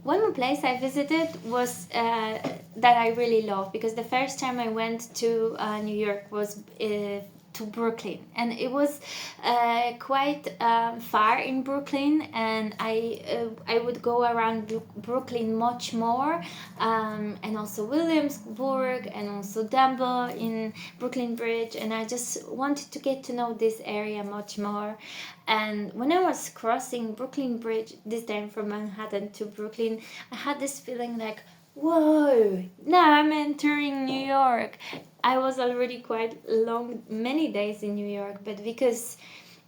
one more place I visited was that I really love, because the first time I went to New York was to Brooklyn, and it was quite far in Brooklyn, and I would go around Brooklyn much more, and also Williamsburg, and also Dumbo in Brooklyn Bridge, and I just wanted to get to know this area much more. And when I was crossing Brooklyn Bridge, this time from Manhattan to Brooklyn, I had this feeling like, whoa, now I'm entering New York. I was already quite many days in New York, but because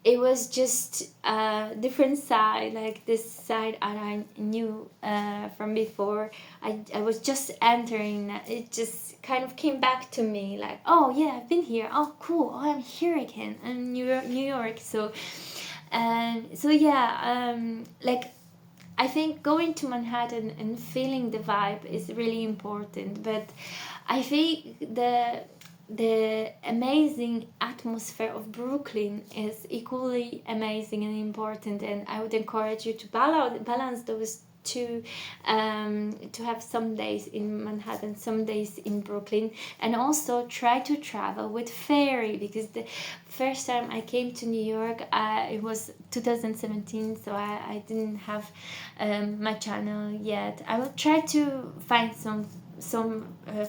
it was just a different side, like this side I knew from before. I was just entering. It just kind of came back to me, like, oh yeah, I've been here. Oh cool. Oh, I'm here again. I'm in New York. So, yeah, like I think going to Manhattan and feeling the vibe is really important. But I think the amazing atmosphere of Brooklyn is equally amazing and important, and I would encourage you to balance those two, to have some days in Manhattan, some days in Brooklyn, and also try to travel with ferry, because the first time I came to New York, it was 2017, so I didn't have my channel yet. I will try to find some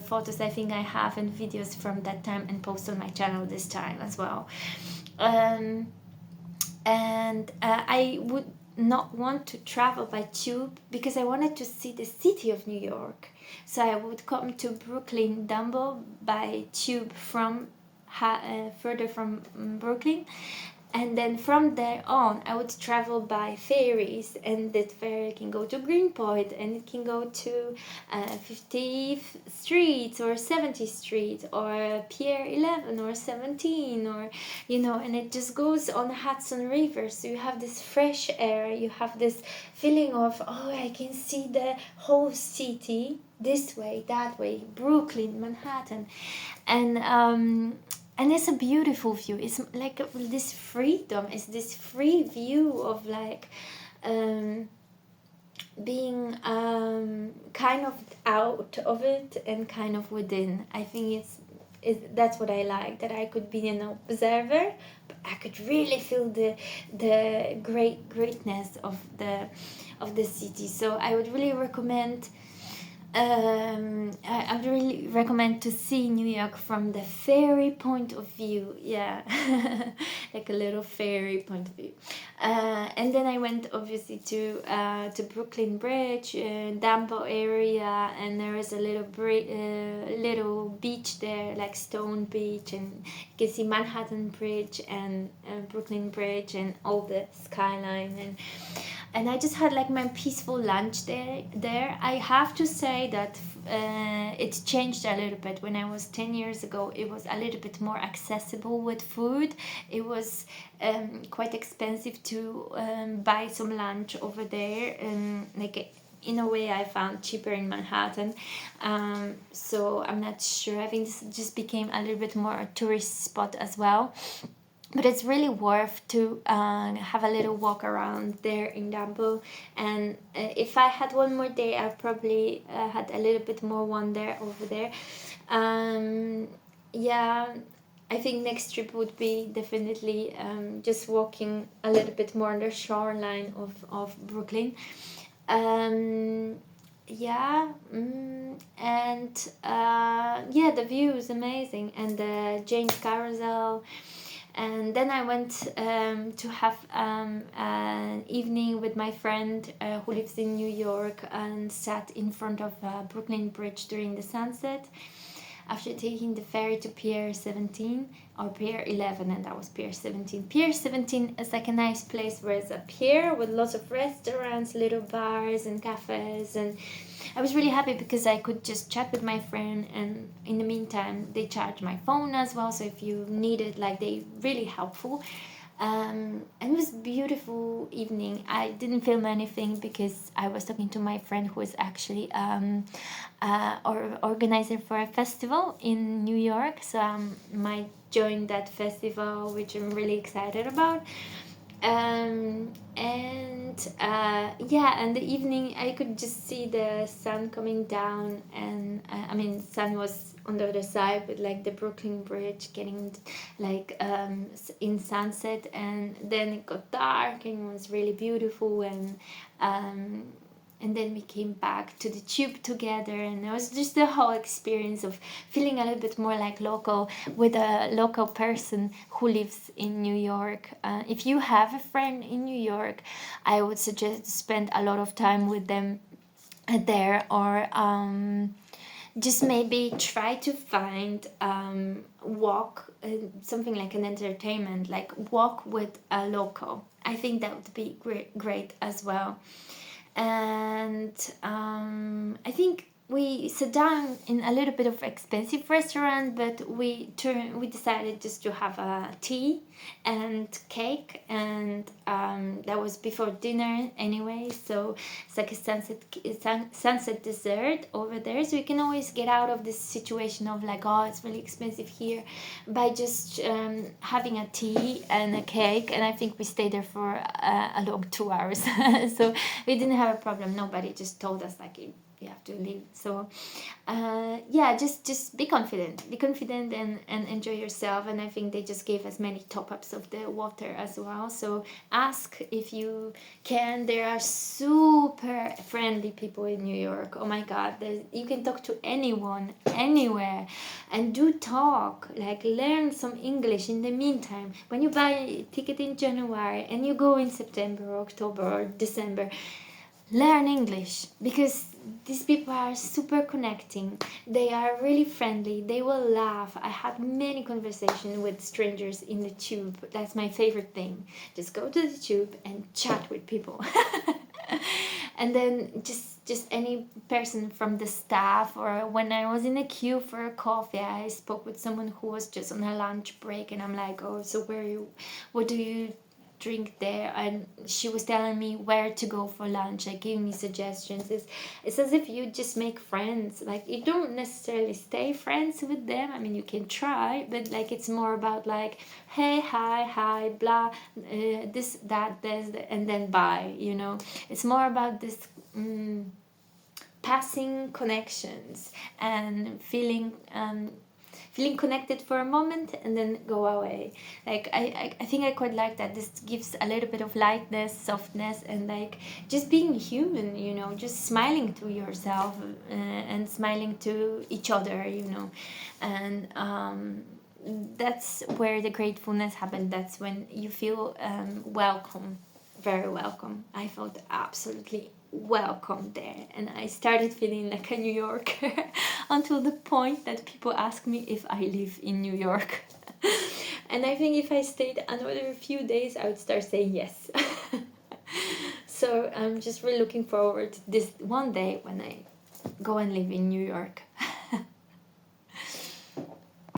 photos I think I have and videos from that time and post on my channel this time as well. Um, and I would not want to travel by tube because I wanted to see the city of New York. So I would come to Brooklyn Dumbo by tube from further from Brooklyn, and then from there on I would travel by ferries, and that ferry can go to Greenpoint, and it can go to 50th Street or 70th Street or Pier 11 or 17, or and it just goes on the Hudson River. So you have this fresh air, you have this feeling of, oh, I can see the whole city this way, that way, Brooklyn, Manhattan, and it's a beautiful view. It's like this freedom. It's this free view of like being kind of out of it and kind of within. I think that's what I like, that I could be an observer, but I could really feel the greatness of the city. So I would really recommend. I would really recommend to see New York from the ferry point of view. Yeah, like a little ferry point of view. And then I went obviously to Brooklyn Bridge, Dumbo area, and there is a little beach there, like Stone Beach, and you can see Manhattan Bridge and Brooklyn Bridge and all the skyline, and I just had like my peaceful lunch there. I have to say that it changed a little bit. When I was 10 years ago, it was a little bit more accessible with food. It was quite expensive to buy some lunch over there, and like in a way I found cheaper in Manhattan. So I'm not sure. I think this just became a little bit more a tourist spot as well. But it's really worth to have a little walk around there in Dumbo. And if I had one more day, I probably had a little bit more wonder over there. Yeah, I think next trip would be definitely just walking a little bit more on the shoreline of Brooklyn. Yeah, and yeah, the view is amazing, and the James Carousel. And then I went to have an evening with my friend who lives in New York, and sat in front of Brooklyn Bridge during the sunset, after taking the ferry to Pier 17 or Pier 11, and that was Pier 17. Pier 17 is like a nice place where it's a pier with lots of restaurants, little bars and cafes, and I was really happy because I could just chat with my friend, and in the meantime they charged my phone as well, so if you need it, like, they really helpful. And it was a beautiful evening. I didn't film anything because I was talking to my friend who is actually organizer for a festival in New York, so I might join that festival, which I'm really excited about. Yeah, and the evening I could just see the sun coming down, and I mean, sun was on the other side, but like the Brooklyn Bridge getting like in sunset, and then it got dark and it was really beautiful, um, and then we came back to the tube together, and it was just the whole experience of feeling a little bit more like local with a local person who lives in New York. If you have a friend in New York, I would suggest to spend a lot of time with them there, or just maybe try to find walk something like an entertainment, like walk with a local. I think that would be great as well. And I think we sat down in a little bit of expensive restaurant, but we decided just to have a tea and cake, and that was before dinner anyway. So it's like a sunset dessert over there. So you can always get out of this situation of like, oh, it's really expensive here, by just having a tea and a cake. And I think we stayed there for a long 2 hours, so we didn't have a problem. Nobody just told us like you have to leave. So yeah, just be confident and enjoy yourself. And I think they just gave us many top-ups of the water as well, so ask if you can. There are super friendly people in New York. Oh my god, you can talk to anyone anywhere, and do talk, like learn some English in the meantime. When you buy a ticket in January and you go in September or October or December, learn English, because these people are super connecting. They are really friendly. They will laugh. I had many conversations with strangers in the tube. That's my favorite thing. Just go to the tube and chat with people. And then just any person from the staff, or when I was in a queue for a coffee, I spoke with someone who was just on a lunch break, and I'm like, oh, so what do you drink there? And she was telling me where to go for lunch, like giving me suggestions. It's as if you just make friends. Like you don't necessarily stay friends with them. I mean, you can try, but like it's more about like, hey, hi, blah, this, that, this, and then bye. It's more about this passing connections and feeling connected for a moment and then go away. Like I think I quite like that. This gives a little bit of lightness, softness, and like just being human, just smiling to yourself, and smiling to each other, and that's where the gratefulness happens. That's when you feel welcome, very welcome. I felt absolutely welcome there, and I started feeling like a New Yorker until the point that people ask me if I live in New York. And I think if I stayed another few days, I would start saying yes. So I'm just really looking forward to this one day when I go and live in New York.